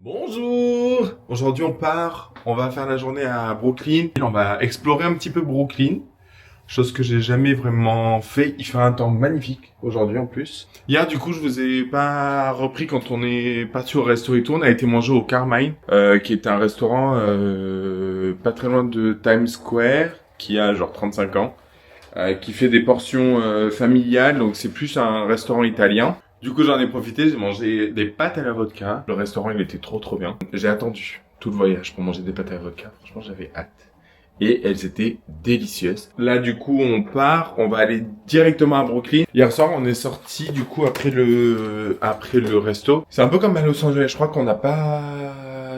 Bonjour! Aujourd'hui on va faire la journée à Brooklyn. On va explorer un petit peu Brooklyn, chose que j'ai jamais vraiment fait. Il fait un temps magnifique aujourd'hui en plus. Hier du coup je vous ai pas repris quand on est parti au resto et tout. On a été manger au Carmine, qui est un restaurant pas très loin de Times Square, qui a genre 35 ans, qui fait des portions familiales, donc c'est plus un restaurant italien. Du coup, j'en ai profité, j'ai mangé des pâtes à la vodka. Le restaurant, il était trop bien. J'ai attendu tout le voyage pour manger des pâtes à la vodka. Franchement, j'avais hâte. Et elles étaient délicieuses. Là, du coup, on va aller directement à Brooklyn. Hier soir, on est sorti, du coup, après le resto. C'est un peu comme à Los Angeles. Je crois qu'on n'a pas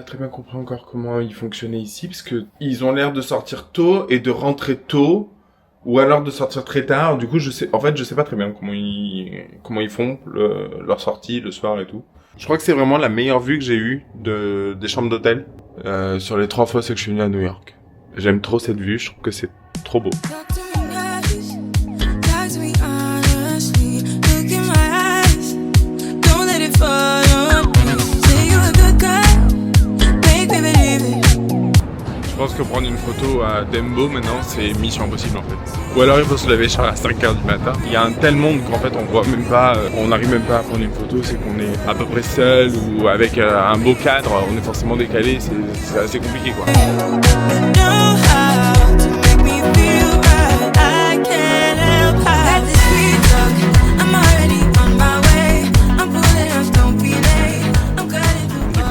très bien compris encore comment ils fonctionnaient ici, parce que ils ont l'air de sortir tôt et de rentrer tôt. Ou alors de sortir très tard. Du coup, je sais pas très bien comment ils font leur sortie le soir et tout. Je crois que c'est vraiment la meilleure vue que j'ai eue des chambres d'hôtel sur les 3 fois que je suis venu à New York. J'aime trop cette vue. Je trouve que c'est trop beau. Je pense que prendre une photo à Dumbo maintenant c'est mission impossible en fait. Ou alors il faut se lever à 5h du matin. Il y a un tel monde qu'en fait on voit même pas, on n'arrive même pas à prendre une photo, c'est qu'on est à peu près seul ou avec un beau cadre, on est forcément décalé, c'est assez compliqué quoi.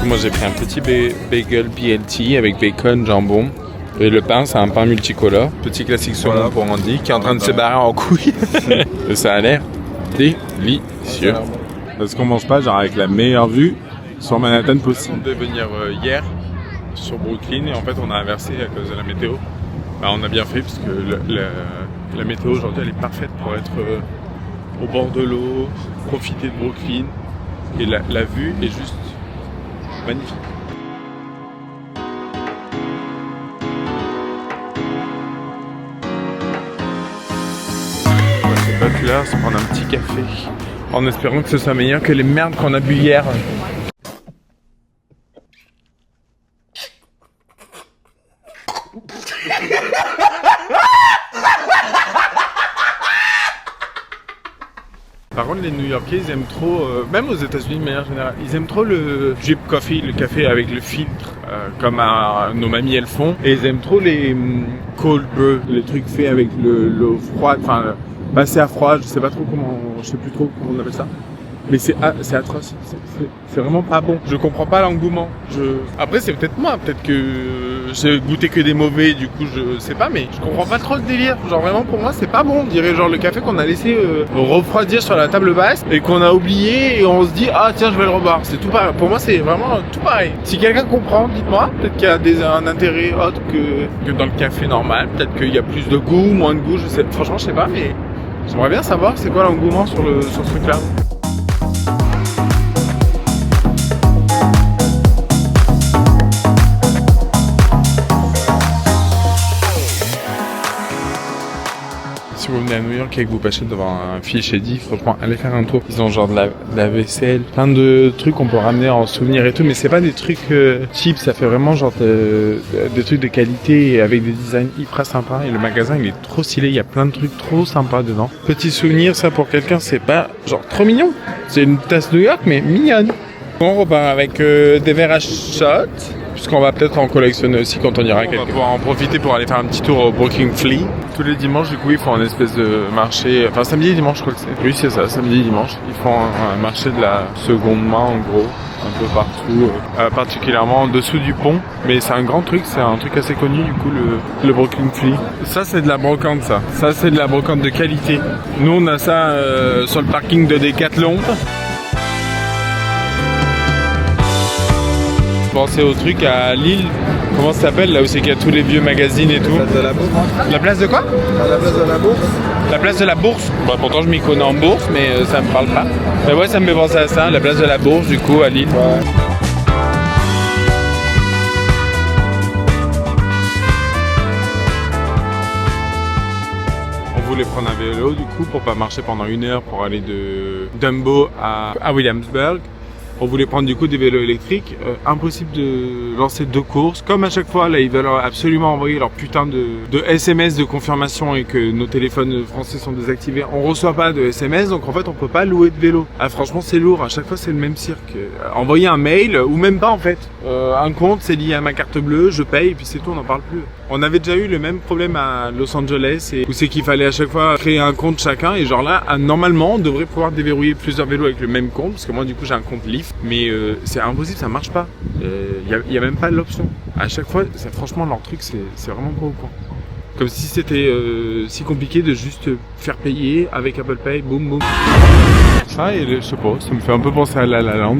Moi j'ai pris un petit bagel BLT avec bacon, jambon. Et le pain c'est un pain multicolore. Petit classique saumon pour Andy qui est en train de se barrer en couille. Et ça a l'air délicieux. Parce qu'on mange pas genre avec la meilleure vue sur Manhattan possible. On devait venir hier sur Brooklyn et en fait on a inversé à cause de la météo. Bah, on a bien fait parce que la météo aujourd'hui elle est parfaite pour être au bord de l'eau, profiter de Brooklyn. Et la vue est juste magnifique. On va se battre là, se prendre un petit café en espérant que ce soit meilleur que les merdes qu'on a bu hier. Par contre, les New-Yorkais, ils aiment trop, même aux États-Unis de manière générale, ils aiment trop le drip coffee, le café avec le filtre, comme nos mamies elles font. Et ils aiment trop les cold brew, les trucs faits avec l'eau froide, enfin passé à froid, je sais plus trop comment on appelle ça. Mais c'est atroce, c'est vraiment pas bon. Je comprends pas l'engouement. Après c'est peut-être moi, peut-être que j'ai goûté que des mauvais, du coup je sais pas, mais je comprends pas trop le délire. Genre vraiment pour moi c'est pas bon. On dirait genre le café qu'on a laissé refroidir sur la table basse et qu'on a oublié et on se dit ah tiens je vais le reboire. C'est tout pareil. Pour moi c'est vraiment tout pareil. Si quelqu'un comprend, dites-moi. Peut-être qu'il y a un intérêt autre que dans le café normal. Peut-être qu'il y a plus de goût, moins de goût. Franchement je sais pas, mais j'aimerais bien savoir c'est quoi l'engouement sur ce truc-là. Si vous venez à New York et que vous passez devant un Fish Eddy, franchement, allez faire un tour. Ils ont genre de la vaisselle, plein de trucs qu'on peut ramener en souvenir et tout, mais c'est pas des trucs cheap, ça fait vraiment genre des trucs de qualité et avec des designs hyper sympas. Et le magasin, il est trop stylé, il y a plein de trucs trop sympas dedans. Petit souvenir, ça pour quelqu'un, c'est pas genre trop mignon. C'est une tasse New York, mais mignonne. On repart avec des verres à shot. Puisqu'on va peut-être en collectionner aussi quand on ira quelque part. On va pouvoir en profiter pour aller faire un petit tour au Brooklyn Flea. Tous les dimanches, du coup, ils font un espèce de marché. Enfin, samedi et dimanche, je crois que c'est. Oui, c'est ça, samedi et dimanche. Ils font un marché de la seconde main, en gros. Un peu partout. Particulièrement en dessous du pont. Mais c'est un grand truc, c'est un truc assez connu, du coup, le Brooklyn Flea. Ça, c'est de la brocante, ça. Ça, c'est de la brocante de qualité. Nous, on a ça sur le parking de Decathlon. Pensez au truc à Lille, comment ça s'appelle là où c'est qu'il y a tous les vieux magazines et tout. La place de la Bourse. La place de quoi? La place de la Bourse. La place de la Bourse. Bon, pourtant je m'y connais en bourse mais ça me parle pas. Mais ouais ça me fait penser à ça, la place de la Bourse du coup à Lille. Ouais. On voulait prendre un vélo du coup pour pas marcher pendant 1 heure pour aller de Dumbo à Williamsburg. On voulait prendre du coup des vélos électriques. Impossible de lancer 2 courses. Comme à chaque fois, là, ils veulent absolument envoyer leur putain de SMS de confirmation et que nos téléphones français sont désactivés. On reçoit pas de SMS, donc en fait, on peut pas louer de vélo. Ah, franchement, c'est lourd. À chaque fois, c'est le même cirque. Envoyer un mail, ou même pas en fait. Un compte, c'est lié à ma carte bleue, je paye, et puis c'est tout, on n'en parle plus. On avait déjà eu le même problème à Los Angeles, où c'est qu'il fallait à chaque fois créer un compte chacun, et genre là, normalement, on devrait pouvoir déverrouiller plusieurs vélos avec le même compte, parce que moi, du coup, j'ai un compte Lyft, mais c'est impossible, ça marche pas. Y a même pas l'option. À chaque fois, franchement, leur truc, c'est vraiment pas au courant. Comme si c'était si compliqué de juste faire payer avec Apple Pay, boum boum. Ça, et je sais pas, ça me fait un peu penser à La La Land.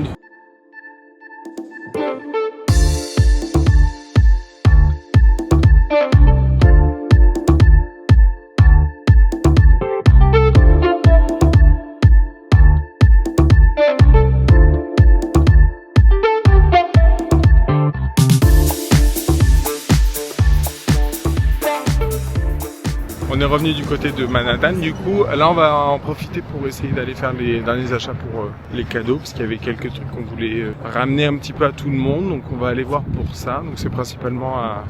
On est revenu du côté de Manhattan, du coup, là on va en profiter pour essayer d'aller faire les derniers achats pour les cadeaux, parce qu'il y avait quelques trucs qu'on voulait ramener un petit peu à tout le monde, donc on va aller voir pour ça. Donc c'est principalement à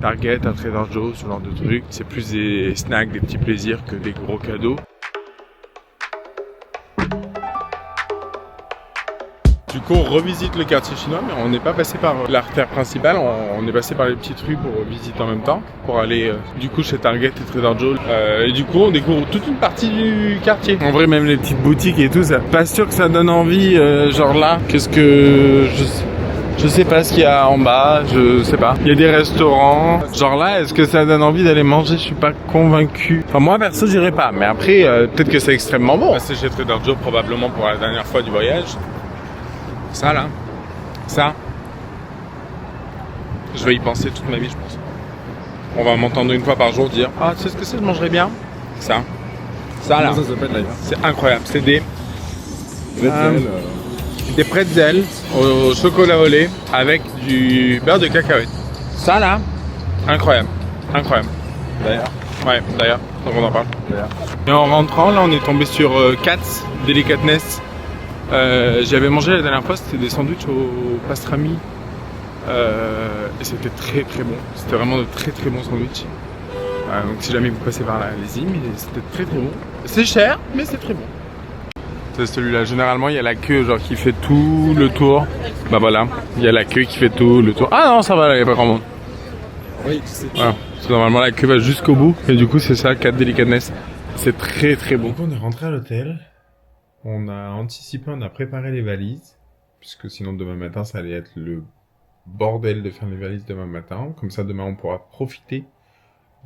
Target, à Trader Joe, ce genre de trucs. C'est plus des snacks, des petits plaisirs que des gros cadeaux. Du coup, on revisite le quartier chinois, mais on n'est pas passé par l'artère principale, on est passé par les petites rues pour visiter en même temps, pour aller du coup chez Target et Trader Joe. Et du coup, on découvre toute une partie du quartier. En vrai, même les petites boutiques et tout, ça. Pas sûr que ça donne envie, genre là, qu'est-ce que... Je sais pas ce qu'il y a en bas, je sais pas. Il y a des restaurants. Genre là, est-ce que ça donne envie d'aller manger? Je suis pas convaincu. Enfin, moi, perso, j'irai pas. Mais après, peut-être que c'est extrêmement bon. C'est chez Trader Joe, probablement pour la dernière fois du voyage. Ça là, ça, je vais y penser toute ma vie, je pense. On va m'entendre une fois par jour dire « Ah, tu sais ce que c'est, je mangerais bien ?» Ça là, Ça s'appelle d'ailleurs. c'est incroyable. C'est des pretzels au chocolat au lait avec du beurre de cacahuète. Ça là, incroyable, incroyable. D'ailleurs. Ouais, d'ailleurs, donc on en parle. D'ailleurs. Et en rentrant, là, on est tombé sur Katz Delicatness. J'avais mangé la dernière fois, c'était des sandwichs au pastrami et c'était très très bon. C'était vraiment de très très bons sandwichs. Donc si jamais vous passez par là, allez-y, mais c'était très très bon. C'est cher, mais c'est très bon. C'est celui-là. Généralement, il y a la queue genre qui fait tout le tour. Bah voilà, il y a la queue qui fait tout le tour. Ah non, ça va, il n'y a pas grand monde. Oui, c'est Voilà. Parce que normalement, la queue va jusqu'au bout et du coup, c'est ça, 4 Delicatness. C'est très très bon. Donc on est rentré à l'hôtel. On a anticipé, on a préparé les valises, puisque sinon demain matin ça allait être le bordel de faire les valises demain matin. Comme ça demain on pourra profiter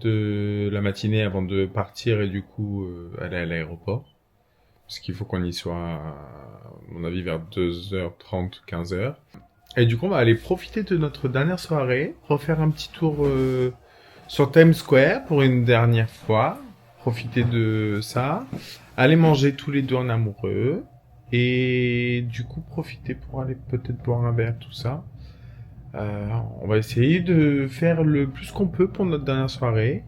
de la matinée avant de partir et du coup aller à l'aéroport. Parce qu'il faut qu'on y soit, à mon avis, vers 2h30, 15h. Et du coup on va aller profiter de notre dernière soirée, refaire un petit tour sur Times Square pour une dernière fois. Profiter de ça, aller manger tous les deux en amoureux, et du coup profiter pour aller peut-être boire un verre, tout ça. On va essayer de faire le plus qu'on peut pour notre dernière soirée,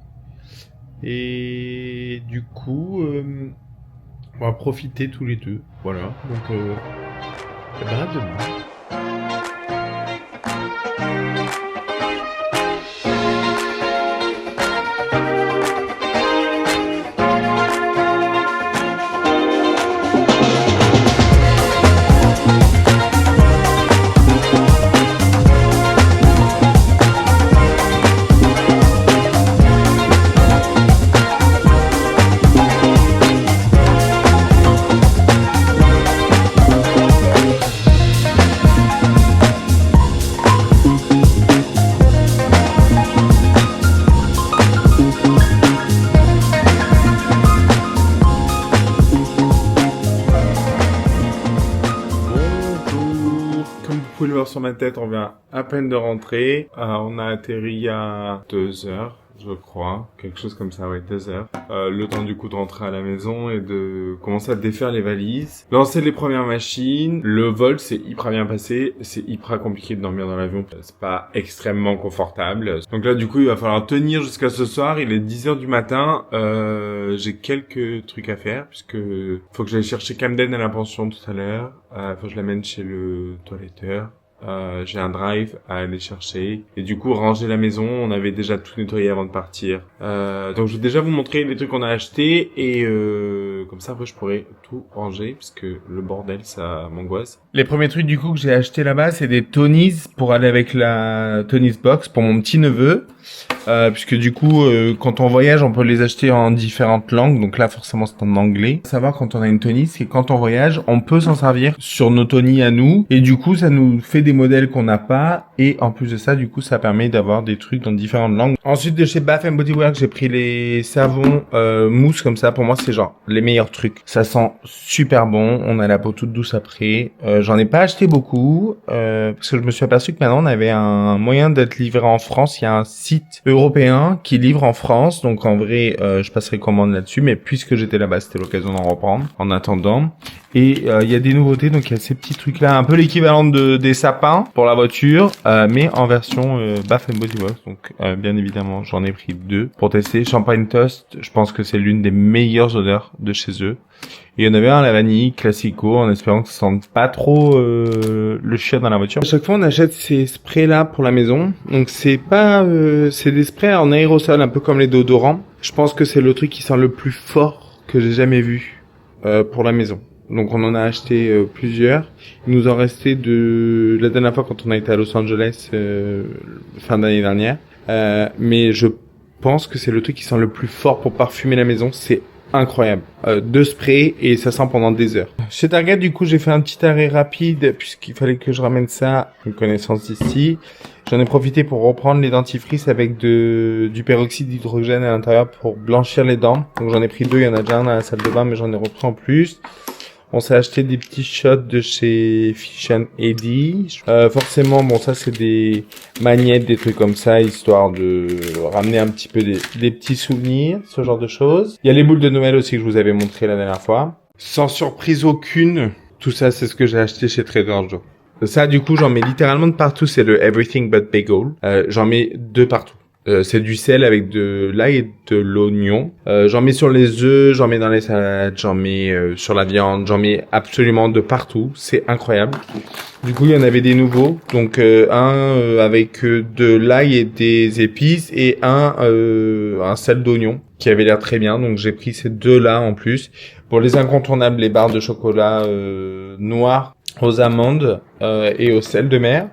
et du coup on va profiter tous les deux, voilà, donc et ben à demain. Sur ma tête, on vient à peine de rentrer. On a atterri à 2h je crois. Quelque chose comme ça, ouais, 2 heures. Le temps du coup de rentrer à la maison et de commencer à défaire les valises. Lancer les premières machines. Le vol s'est hyper bien passé. C'est hyper compliqué de dormir dans l'avion. C'est pas extrêmement confortable. Donc là, du coup, il va falloir tenir jusqu'à ce soir. Il est 10 heures du matin. J'ai quelques trucs à faire puisque faut que j'aille chercher Camden à la pension tout à l'heure. Faut que je l'amène chez le toiletteur. J'ai un drive à aller chercher et du coup ranger la maison. On avait déjà tout nettoyé avant de partir. Donc je vais déjà vous montrer les trucs qu'on a achetés et comme ça après je pourrai tout ranger puisque le bordel ça m'angoisse. Les premiers trucs du coup que j'ai acheté là-bas c'est des Tonies pour aller avec la Tonies Box pour mon petit neveu. Puisque du coup quand on voyage on peut les acheter en différentes langues, donc là forcément c'est en anglais. Savoir quand on a une Tony, c'est quand on voyage on peut s'en servir sur nos Tony à nous et du coup ça nous fait des modèles qu'on n'a pas et en plus de ça du coup ça permet d'avoir des trucs dans différentes langues. Ensuite de chez Bath Body Works j'ai pris les savons mousse comme ça, pour moi c'est genre les meilleurs trucs, ça sent super bon, on a la peau toute douce après. J'en ai pas acheté beaucoup parce que je me suis aperçu que maintenant on avait un moyen d'être livré en France, il y a un site européen qui livre en France, donc en vrai je passerai commande là-dessus, mais puisque j'étais là-bas c'était l'occasion d'en reprendre en attendant. Et il y a des nouveautés, donc il y a ces petits trucs là, un peu l'équivalent des sapins pour la voiture, mais en version Bath Body Works, donc bien évidemment j'en ai pris 2 pour tester. Champagne Toast, je pense que c'est l'une des meilleures odeurs de chez eux. Et il y en avait un à la vanille, classico, en espérant que ça sente pas trop le chien dans la voiture. À chaque fois, on achète ces sprays-là pour la maison. Donc c'est pas, c'est des sprays en aérosol, un peu comme les déodorants. Je pense que c'est le truc qui sent le plus fort que j'ai jamais vu pour la maison. Donc on en a acheté plusieurs. Il nous en restait de la dernière fois quand on a été à Los Angeles fin d'année dernière. Mais je pense que c'est le truc qui sent le plus fort pour parfumer la maison. C'est incroyable. 2 sprays et ça sent pendant des heures. Chez Target, du coup, j'ai fait un petit arrêt rapide puisqu'il fallait que je ramène ça, une connaissance ici. J'en ai profité pour reprendre les dentifrices avec du peroxyde d'hydrogène à l'intérieur pour blanchir les dents. Donc j'en ai pris 2, il y en a déjà un dans la salle de bain, mais j'en ai repris en plus. On s'est acheté des petits shots de chez Fish and Eddie. Forcément, bon, ça c'est des magnettes, des trucs comme ça, histoire de ramener un petit peu des petits souvenirs, ce genre de choses. Il y a les boules de Noël aussi que je vous avais montré la dernière fois. Sans surprise aucune, tout ça c'est ce que j'ai acheté chez Trader Joe. Ça, du coup, j'en mets littéralement de partout. C'est le Everything But Bagel. J'en mets 2 partout. C'est du sel avec de l'ail et de l'oignon. J'en mets sur les œufs, j'en mets dans les salades, j'en mets sur la viande, j'en mets absolument de partout. C'est incroyable. Du coup, il y en avait des nouveaux. Donc un avec de l'ail et des épices et un sel d'oignon qui avait l'air très bien. Donc j'ai pris ces 2-là en plus. Pour les incontournables, les barres de chocolat noir aux amandes et au sel de mer.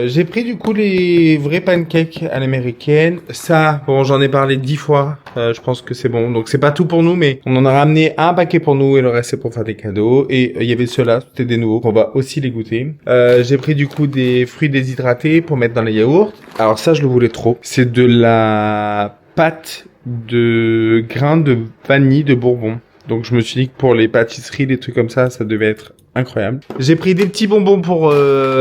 J'ai pris du coup les vrais pancakes à l'américaine. Ça, bon, j'en ai parlé 10 fois. Je pense que c'est bon. Donc c'est pas tout pour nous, mais on en a ramené un paquet pour nous et le reste c'est pour faire des cadeaux. Et il y avait ceux-là, c'était des nouveaux qu'on va aussi les goûter. J'ai pris du coup des fruits déshydratés pour mettre dans les yaourts. Alors ça, je le voulais trop. C'est de la pâte de grains de vanille de Bourbon. Donc je me suis dit que pour les pâtisseries, des trucs comme ça, ça devait être incroyable. J'ai pris des petits bonbons pour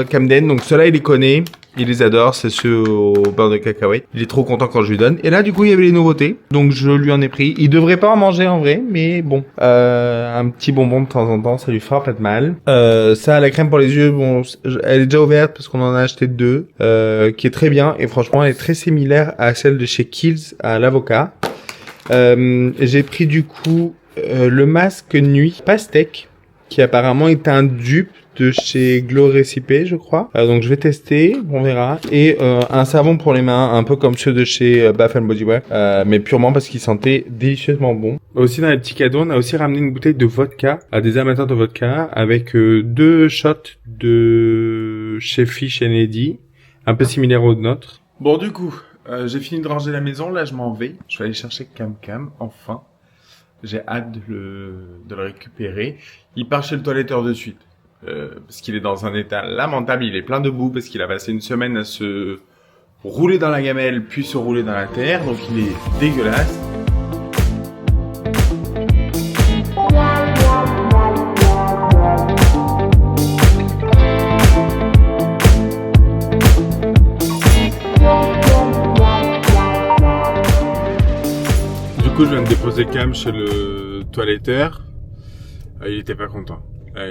Camden. Donc ceux-là, il les connaît. Il les adore. C'est ceux au beurre de cacahuète. Il est trop content quand je lui donne. Et là, du coup, il y avait les nouveautés. Donc je lui en ai pris. Il devrait pas en manger en vrai. Mais bon. Un petit bonbon de temps en temps, ça lui fera pas de mal. Ça, la crème pour les yeux, bon, elle est déjà ouverte parce qu'on en a acheté 2. Qui est très bien. Et franchement, elle est très similaire à celle de chez Kiehl's à l'avocat. J'ai pris du coup le masque nuit pastèque qui apparemment est un dupe de chez Glow Recipe, je crois. Donc je vais tester, on verra. Et un savon pour les mains, un peu comme ceux de chez Bath Body Works, mais purement parce qu'ils sentaient délicieusement bon. Aussi dans les petits cadeaux, on a aussi ramené une bouteille de vodka à des amateurs de vodka avec 2 shots de chez Fish and Eddie, un peu similaires aux nôtres. Bon, du coup, j'ai fini de ranger la maison. Là, je m'en vais. Je vais aller chercher Cam, enfin. J'ai hâte de le récupérer. Il part chez le toiletteur de suite. Parce qu'il est dans un état lamentable. Il est plein de boue parce qu'il a passé une semaine à se rouler dans la gamelle puis se rouler dans la terre. Donc il est dégueulasse. coup, je viens de déposer Cam chez le toiletteur. Il était pas content. Là,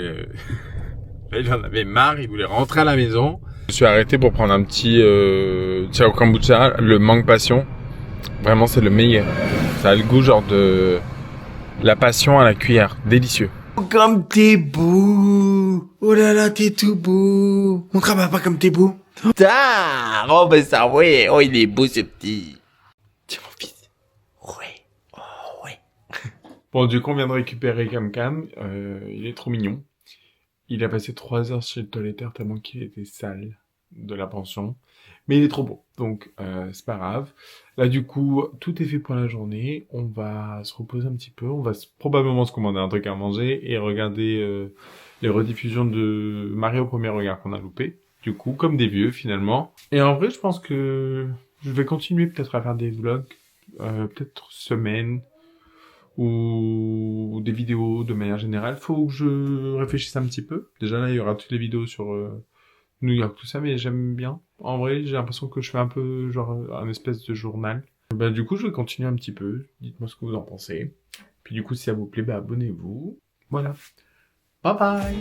il en avait marre, il voulait rentrer à la maison. Je suis arrêté pour prendre un petit Ciao Kombucha, le mangue passion. Vraiment, c'est le meilleur. Ça a le goût genre de la passion à la cuillère. Délicieux. Comme t'es beau. Oh là là, t'es tout beau. Montre à papa comme t'es beau. Putain, oh ben ça ouais, oh il est beau ce petit. Tiens mon fils. Ouais, oh ouais. Bon, du coup, on vient de récupérer Cam. Il est trop mignon. Il a passé 3 heures chez le toiletteur tellement qu'il était sale de la pension. Mais il est trop beau, donc c'est pas grave. Là, du coup, tout est fait pour la journée. On va se reposer un petit peu. On va probablement se commander un truc à manger et regarder les rediffusions de Marie au premier regard qu'on a loupé. Du coup, comme des vieux, finalement. Et en vrai, je pense que je vais continuer peut-être à faire des vlogs, peut-être semaine, ou des vidéos de manière générale. Faut que je réfléchisse un petit peu. Déjà là, il y aura toutes les vidéos sur New York, tout ça, mais j'aime bien. En vrai, j'ai l'impression que je fais un peu genre un espèce de journal. Bah du coup, je vais continuer un petit peu. Dites-moi ce que vous en pensez. Puis du coup, si ça vous plaît, bah abonnez-vous. Voilà. Bye bye.